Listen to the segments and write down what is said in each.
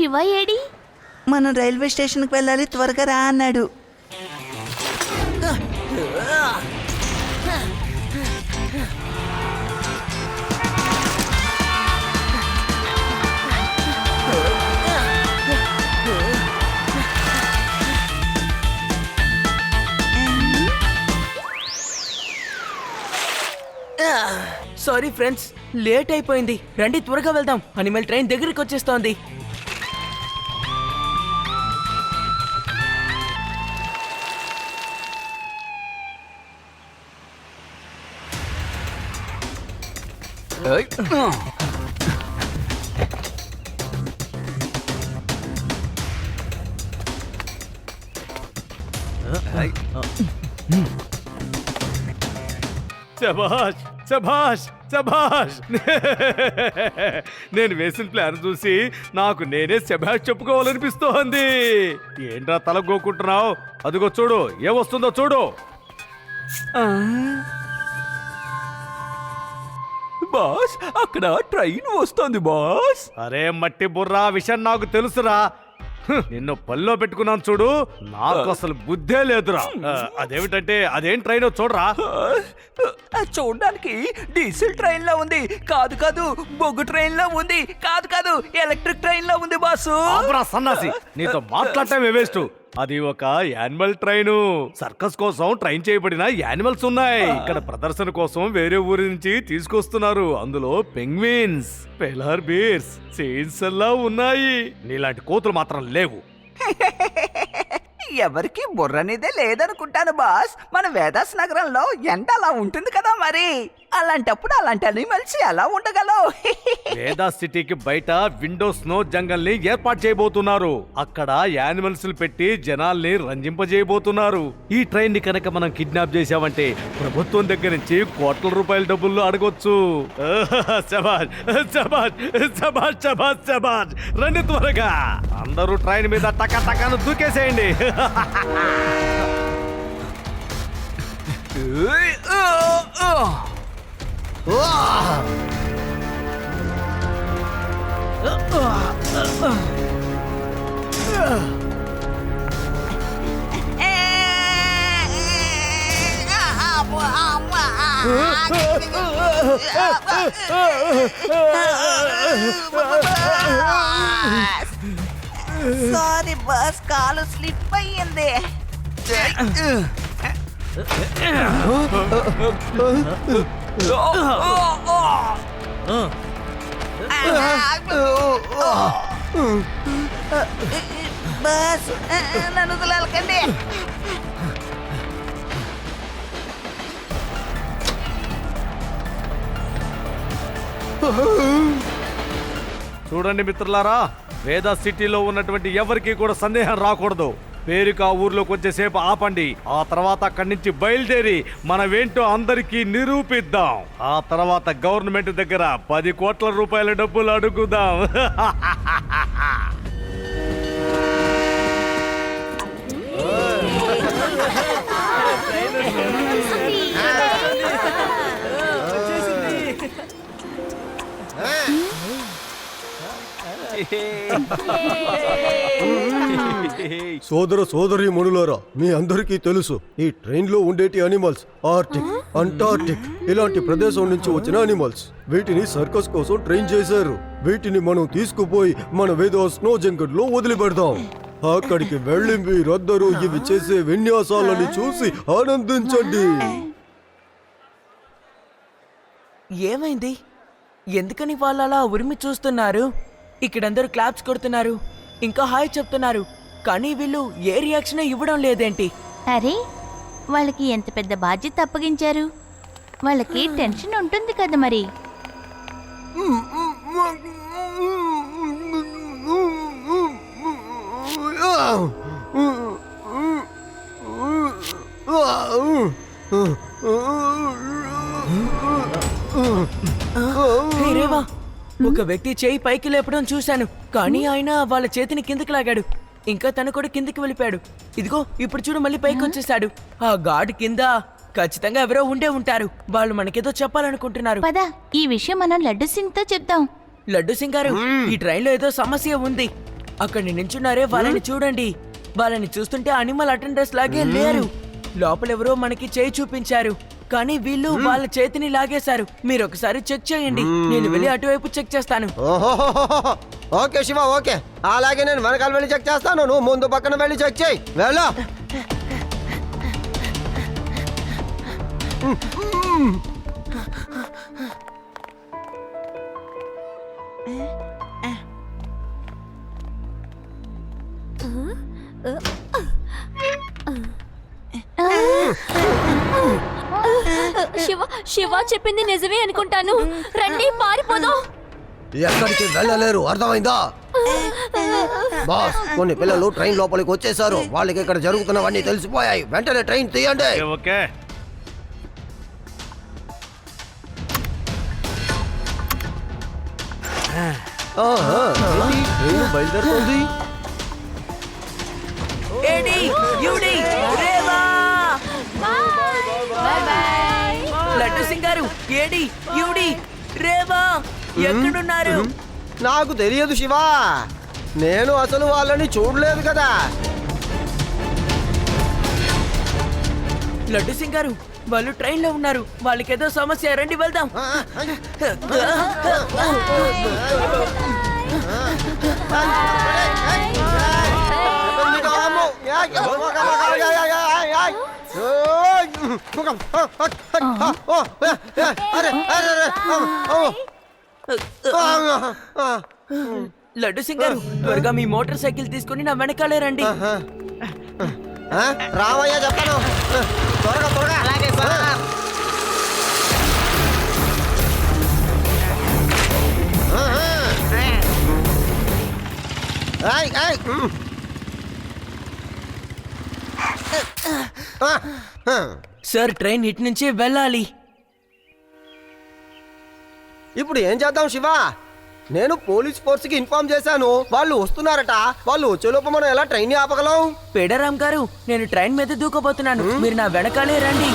Shiva AD? మనం railway స్టేషన్కి వెళ్ళాలి, త్వరగా రా అన్నాడు. సారీ ఫ్రెండ్స్, లేట్ అయిపోయింది. రండి త్వరగా వెళ్దాం, అనిమల్ ట్రైన్ దగ్గరికి వచ్చేస్తోంది. శభాష్ శభాష్ శభాష్. నేను వేసిన ప్లాన్ చూసి నాకు నేనే శభాష్ చెప్పుకోవాలనిపిస్తోంది. ఏంట్రా తల గోకుంటున్నావు? అదిగో చూడు, ఏమొస్తుందో చూడు. బాస్, అక్కడ ట్రైన్ వస్తోంది బాస్. అరే మట్టి బుర్రా, విషయం నాకు తెలుసురా. నిన్ను పనిలో పెట్టుకున్నాను చూడు, నాకు అసలు బుద్ధే లేదురా. అదేమిటంటే అదేం ట్రైన్ చూడరా. చూడడానికి డీజిల్ ట్రైన్ లో ఉంది. కాదు కాదు, బొగ్గు ట్రైన్ లో ఉంది. కాదు కాదు, ఎలక్ట్రిక్ ట్రైన్ లో ఉంది బాసు. ఆపరా సన్నాసి, నీతో మాట్లాడటమే వేస్ట్. అది ఒక యానిమల్ ట్రైన్. సర్కస్ కోసం ట్రైన్ చేయబడిన యానిమల్స్ ఉన్నాయి. ఇక్కడ ప్రదర్శన కోసం వేరే ఊరి నుంచి తీసుకొస్తున్నారు. అందులో పెంగ్విన్స్, పెలార్ బీర్స్, సీన్స్ అలా ఉన్నాయి. నీలాంటి కోతులు మాత్రం లేవు. ఎవరికి బుర్రనిదే లేదనుకుంటాను బాస్. మన వేదాస్ నగరంలో ఎండ అలా ఉంటుంది కదా మరి. అలాంటప్పుడు అలాంటి అనిమల్స్ ఎలా ఉండగలవు? వేదాస్ సిటీకి బయట విండో స్నో జంగల్ ని ఏర్పాటు చేయబోతున్నారు. అక్కడ యానిమల్స్ పెట్టి జనాల్ని రంజింపజేయబోతున్నారు. ఈ ట్రైన్ ని కనుక మనం కిడ్నాప్ చేసామంటే ప్రభుత్వం దగ్గర నుంచి కోట్ల రూపాయల డబ్బులు అడగొచ్చు. శబాష్ శబాష్ శబాష్ శబాష్ శబాష్. రండి త్వరగా, అందరూ ట్రైన్ మీద టక టకాను దూకేసేయండి. సారీ బాస్, కాలు స్లిప్ అయ్యింది. బాస్, నన్ను వదలకండి. చూడండి మిత్రులారా, వేదా సిటీలో ఉన్నటువంటి ఎవరికి కూడా సందేహం రాకూడదు. పేరుకు ఆ ఊర్లోకి వచ్చేసేపు ఆపండి. ఆ తర్వాత అక్కడి నుంచి బయలుదేరి మనమేంటో అందరికీ నిరూపిద్దాం. ఆ తర్వాత గవర్నమెంట్ దగ్గర 10 కోట్ల రూపాయల డబ్బులు అడుగుదాం. సోదర సోదరి మనులారా, మీ అందరికీ తెలుసు ఈ ట్రైన్ లో ఉండేటి అనిమల్స్ ఆర్టిక్, అంటార్టిక్ ఇలాంటి ప్రదేశం నుంచి వచ్చిన అనిమల్స్. వీటిని సర్కస్ కోసం ట్రైన్ చేశారు. వీటిని మనం తీసుకుపోయి మన వేద స్నో జంగల్ లో వదిలిపెడదాం. అక్కడికి వెళ్ళి మీరందరూ ఇవి చేసే విన్యాసాలని చూసి ఆనందించండి. ఏమైంది? ఎందుకని వాళ్ళు అలా ఉరిమి చూస్తున్నారు? ఇక్కడందరూ క్లాప్స్ కొడుతున్నారు, ఇంకా హాయ్ చెప్తున్నారు, కానీ వీళ్ళు ఏ రియాక్షన్ ఇవ్వడం లేదేంటి? అరే, వాళ్ళకి ఎంత పెద్ద బాధ్యత అప్పగించారు. వాళ్ళకి టెన్షన్ ఉంటుంది కదా మరి. హే రేవా, ఒక వ్యక్తి చేయి పైకి లేపడం చూశాను, కానీ ఆయన వాళ్ళ చేతిని కిందకి లాగాడు. ఇంకా తను కూడా కిందకి వెళ్ళిపోయాడు. ఇదిగో ఇప్పుడు చూడు, మళ్ళీ పైకి వచ్చేసాడు. ఆ గాడ్ కింద ఖచ్చితంగా ఎవరో ఉండే ఉంటారు. వాళ్ళు మనకేదో చెప్పాలనుకుంటున్నారు. పద, ఈ విషయం మనం లడ్డు సింగ్ తో చెప్దాం. లడ్డు సింగ్ గారు, ఈ ట్రైన్ లో ఏదో సమస్య ఉంది. అక్కడ నించున్నారే వాళ్ళని చూడండి. వాళ్ళని చూస్తుంటే అనిమల్ అటెండర్స్ లాగే లేరు. లోపలెవరో మనకి చేయి చూపించారు, కానీ వీళ్ళు వాళ్ళ చేతిని లాగేశారు. మీరు ఒకసారి చెక్ చేయండి, నేను వెళ్ళి అటువైపు చెక్ చేస్తాను. ఓహోహోహోహో. Okay Shiva, okay. అలాగే నేను వెనకాల వెళ్ళి చెక్ చేస్తాను, నువ్వు ముందు పక్కన వెళ్ళి చెక్ చేయి. వెళ్ళు. శివ శివ చెప్పింది నిజమే అనుకుంటాను. రండి పారిపోదాం. ఎక్కడికి వెళ్ళలేరు, అర్థమైందా? బాస్, కొన్ని పిల్లలు ట్రైన్ లోపలికి వచ్చేసారు. వాళ్ళకి ఇక్కడ జరుగుతున్నవన్నీ తెలిసిపోయాయి. వెంటనే ట్రైన్ తీయండి. ఓకే బయలుదేరుతుంది. ఏడి, యూడి, రేవా! లడ్డు సింగ్ గారు, ఏడి, యూడి, రేవా ఎక్కడున్నారు? నాకు తెలియదు శివా, నేను అసలు వాళ్ళని చూడలేదు కదా. లడ్డు సింగ్ గారు, వాళ్ళు ట్రైన్ లో ఉన్నారు. వాళ్ళకేదో సమస్య, రండి వెళ్దాం. లడ్డు సింగ్ గారు, త్వరగా మీ మోటార్ సైకిల్ తీసుకుని నా వెనకాలే రండి. రామయ్య చెప్పను, త్వరగా త్వరగా. అలాగే సార్. సార్, ట్రైన్ ఇటు నుంచే వెళ్ళాలి. ఇప్పుడు ఏం చేద్దాం శివా? నేను పోలీస్ ఫోర్స్ కి ఇన్ఫార్మ్ చేశాను, వాళ్ళు వస్తున్నారట. వాళ్ళు వచ్చేలోపు మనం ఎలా ట్రైన్ ఆపగలం? పేడరామ్ గారు, నేను ట్రైన్ మీద దూకబోతున్నాను, మీరు నా వెనకాలే రండి.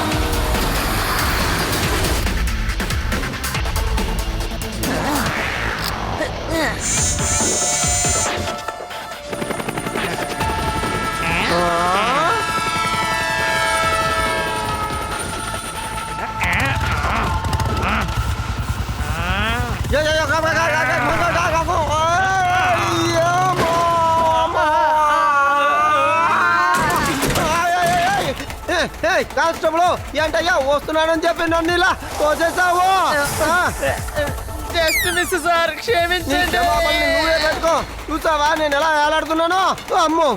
కానిస్టేబుల్, ఏంటయ్యా వస్తున్నానని చెప్పి నన్ను ఇలా తోసేసావు? జస్ట్ మిస్ సార్, క్షమించండి. నువ్వే పెట్టుకో. చూసావా నేను ఎలా వేలాడుతున్నాను? అమ్మో.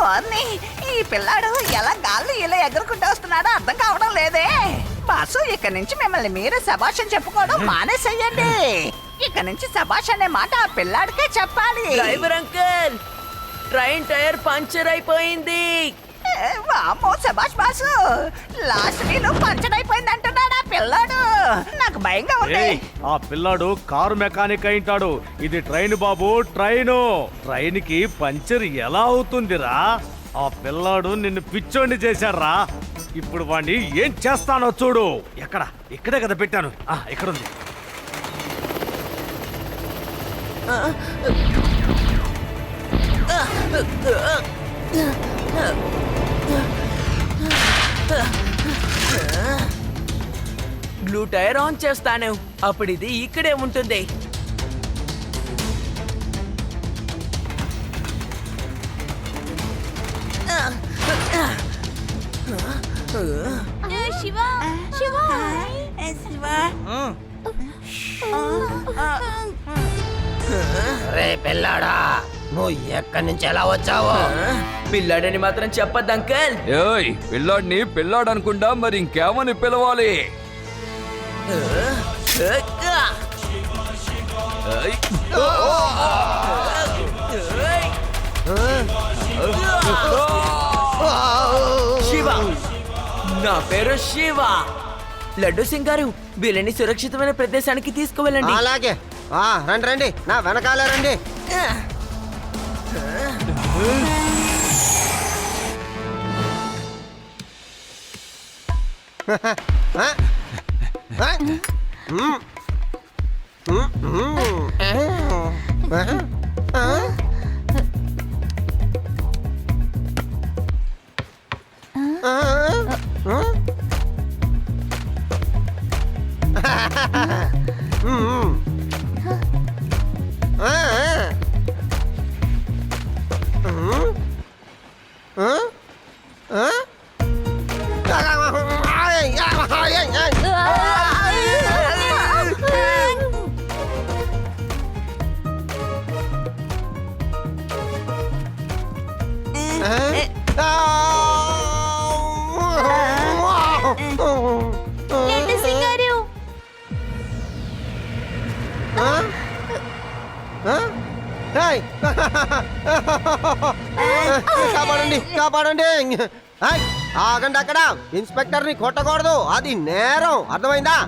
ఓర్ని, ఈ పిల్లాడు ఎలా గాల్లో ఇలా ఎగురుకుంటూ వస్తున్నాడో అర్థం కావడం లేదే. బాసు, ఇక్కడి నుంచి మిమ్మల్ని మీరే శబాష్ అని చెప్పుకోవడం మానేసేయండి. ఇక్కడి నుంచి శబాష్ అనే మాట ఆ పిల్లాడికే చెప్పాలి. Driver uncle, train tyre puncture అయిపోయింది. వామ్మో శబాష్ బాసు, లాస్ట్ వీలు పంచర్ అయిపోయింది అంటున్నాడు ఆ పిల్లాడు. నాకు భయంగా ఉంది. ఏయ్, ఆ పిల్లాడు కారు మెకానిక్ అయింటాడు. ఇది ట్రైన్ బాబు, ట్రైను. ట్రైన్ కి పంచర్ ఎలా అవుతుందిరా? ఆ పిల్లాడు నిన్ను పిచ్చోండి చేశాడ్రా. ఇప్పుడు వాడిని ఏం చేస్తానో చూడు. ఎక్కడ? ఇక్కడే కదా పెట్టాను. ఇక్కడ ఉంది. బ్లూ టైర్ ఆన్ చేస్తాను, అప్పుడు ఇది ఇక్కడే ఉంటుంది. శివ శివ రే పిల్లాడా, నువ్వు ఎక్కడి నుంచి ఎలా వచ్చావు? పిల్లాడని మాత్రం చెప్పద్దు అంకల్. ఏయ్, పిల్లాడిని పిల్లాడు అనుకుంటా, మరి ఇంకేమని పిలవాలి? శివ, నా పేరు శివ. లడ్డు సింగ్ గారు, వీళ్ళని సురక్షితమైన ప్రదేశానికి తీసుకువెళ్ళండి. అలాగే. రండి రండి, నా వెనకాలే రండి. ఏంటి సింగారు? కాపాడండి కాపాడండి ఆగండి అక్కడ ఇన్స్పెక్టర్ ని కొట్టకూడదు అది నేరం అర్థమైందా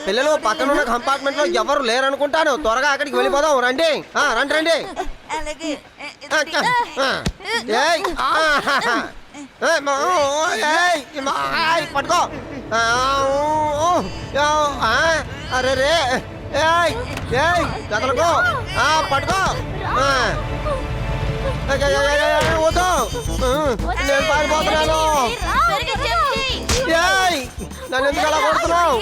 పిల్లలు పక్కన ఉన్న కంపార్ట్మెంట్ లో ఎవరు లేరనుకుంటాను త్వరగా అక్కడికి వెళ్ళిపోదాం రండి రండి రండి పట్టుకో అరే రే కదలకో పట్టుకో నేను పారిపోతున్నాను నన్ను ఎందుకు అలా కొడుతున్నావు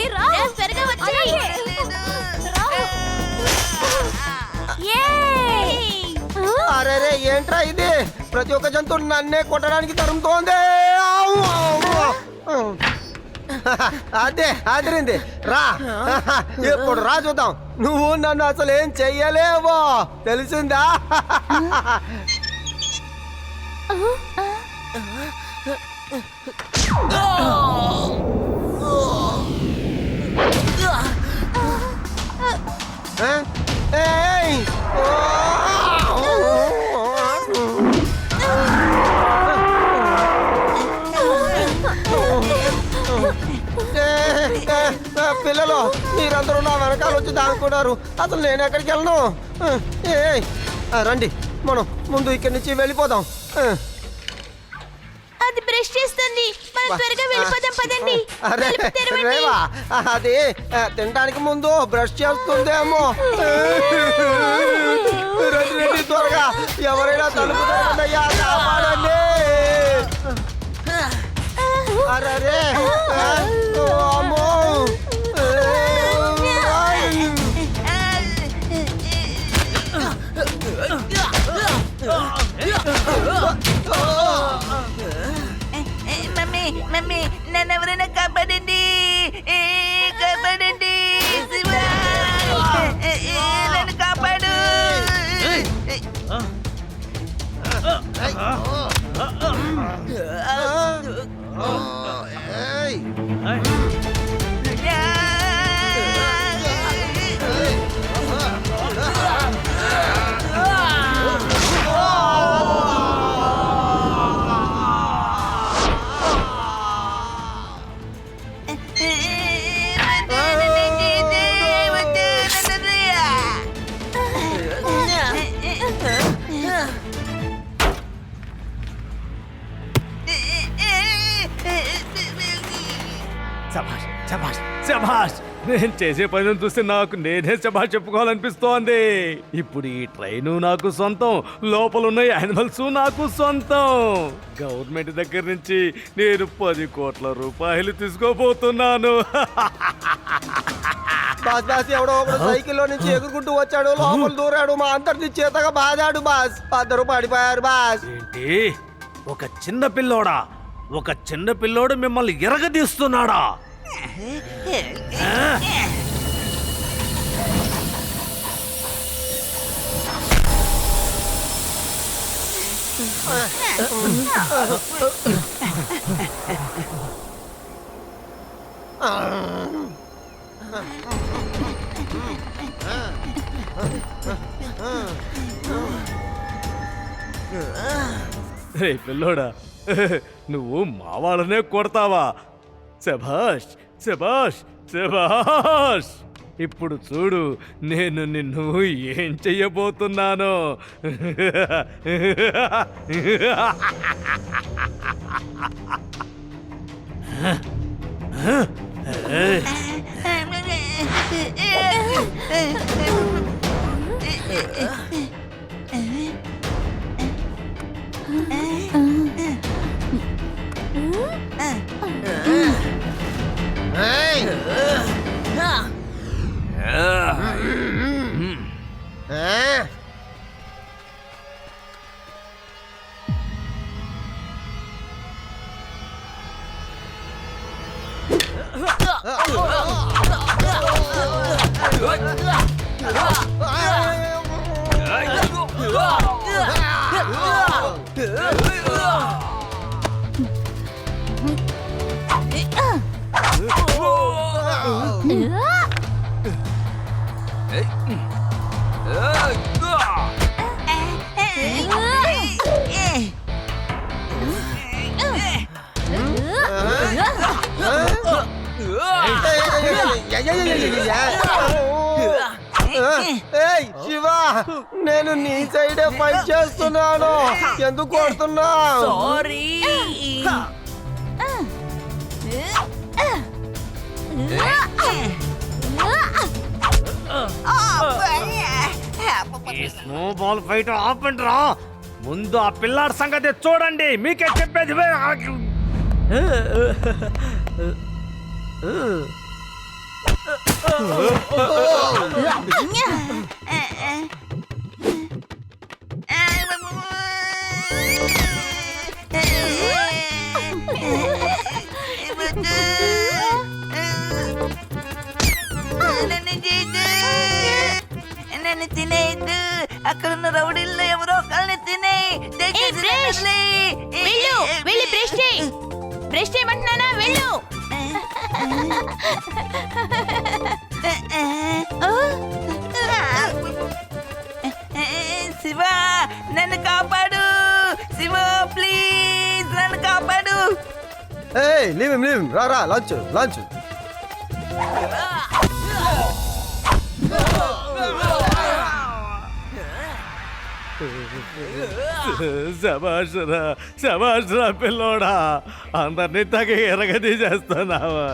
అరే రే ఏంట్రా ఇది ప్రతి ఒక్క జంతువు నన్నే కొట్టడానికి తరుముతోంది అదే అదిరింది రా ఇప్పుడు రా చూద్దాం నువ్వు నన్ను అసలు ఏం చెయ్యలేవో తెలిసిందా పిల్లలు మీరందరూ నా వెనకాల వచ్చి దాక్కున్నారు అసలు నేను ఎక్కడికి వెళ్ళను రండి మనం ముందు ఇక్కడి నుంచి వెళ్ళిపోదాం అది బ్రష్ చేస్తుంది. మనం త్వరగా వెళ్ళిపోదాం పదండి. అరే రేవా అది తినడానికి ముందు బ్రష్ చేస్తుందేమో రండి త్వరగా ఎవరైనా తలుపు తెరవండయ్యా కాపాడండి అరే అమ్మో మమ్మీ మమ్మీ నన్ను ఎవరైనా కాపాడండి కాపాడండి నన్ను కాపాడు శభాష్ శభాష్ శభాష్ నేను చేసే పనిని చూస్తే నాకు నేనే శభాష్ చెప్పుకోవాలనిపిస్తోంది. ఇప్పుడు ఈ ట్రైను నాకు సొంతం, లోపల ఉన్న యానిమల్స్ నాకు సొంతం. గవర్నమెంట్ దగ్గర నుంచి నేను 10 కోట్ల రూపాయలు తీసుకోబోతున్నాను. బాస్ బాస్ ఎవడో ఒకడు సైకిల్లో నుంచి ఎగురుకుంటూ వచ్చాడు, లోపల దూరాడు, మా అందరిని చేతగా బాదాడు బాస్. 10 పడిపోయారు బాస్. ఏంటి ఒక చిన్న పిల్లోడా, ఒక చిన్న పిల్లోడు మిమ్మల్ని ఎరగదీస్తున్నాడా? రే పిల్లోడా, నువ్వు మా వాళ్ళనే కొడతావా? శభాష్ శభాష్ శభాష్. ఇప్పుడు చూడు నేను నిన్ను ఏం చెయ్యబోతున్నానో. ఏయ్ శివ, నేను నీ సైడే ఫైట్ చేస్తున్నాను, ఎందుకు కొడుతున్నావు? సారీ. ఈ స్నో బాల్ ఫైట్ ఆపండిరా. ముందు ఆ పిల్లాడి సంగతి చూడండి, మీకే చెప్పేది. నన్ను తినేయద్దు, అక్కడున్న రౌడీల్లో ఎవరో ఒకళ్ళని తినే. వెళ్ళి బ్రష్ చేయి. బ్రష్ చేయమంటున్నానా? వెళ్ళు. శివ, నన్ను కాపాడు. శివ ప్లీజ్ నన్ను కాపాడు. ఏయ్ లీవ్ రా లంచ్ లంచ్. శబాష్రా శబాష్రా పిల్లోడా, అందరినీ తగ ఎరగదీసేస్తున్నావా?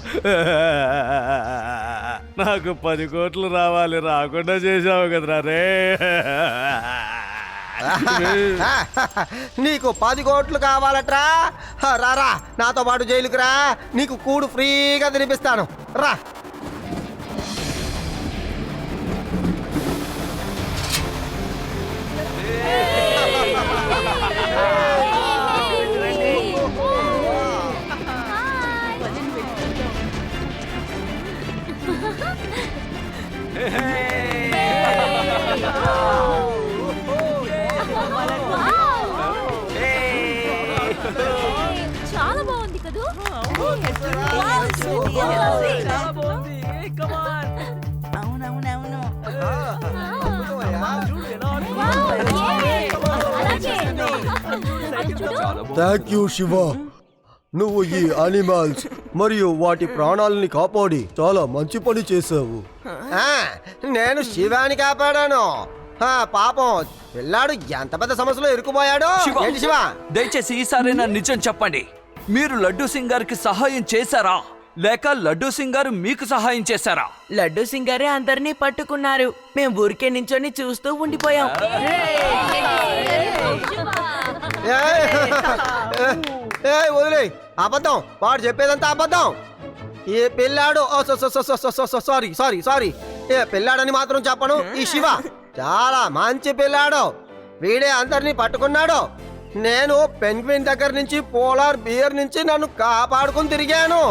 నాకు 10 కోట్లు రావాలి, రాకుండా చేసావు కదరా రే. నీకు 10 కోట్లు కావాలట్రా? రారా నాతో పాటు జైలుకి రా, నీకు కూడు ఫ్రీగా తినిపిస్తాను రా. చాలా బాగుంది కదా. అవునవునవును. Thank you Shiva. నువ్వు ఈ అనిమల్స్ మరియు వాటి ప్రాణాలని కాపాడి చాలా మంచి పని చేసావు. నేను శివాని కాపాడాను. పాపం పిల్లాడు ఎంత పెద్ద సమస్యలో ఇరుక్కుపోయాడు. శివ, ఏంటి శివ? దయచేసి ఈసారి నా నిజం చెప్పండి. మీరు లడ్డూ సింగ్ గారికి సహాయం చేశారా, లేక లడ్డూ సింగ్ గారు మీకు సహాయం చేశారా? లడ్డూ సింగ్ గారే అందరినీ పట్టుకున్నారు, మేము ఊరికే నించొని చూస్తూ ఉండిపోయాం. వదిలే, అబద్ధం. వాడు చెప్పేదంతా అబద్ధం. ఈ పిల్లాడు సారీ సారీ సారీ ఏ పిల్లాడని మాత్రం చెప్పను. ఈ శివ చాలా మంచి పిల్లాడు. వీడే అందరినీ పట్టుకున్నాడు. నేను పెంగ్విన్ దగ్గర నుంచి పోలార్ బియర్ నుంచి నన్ను కాపాడుకుని తిరిగాను.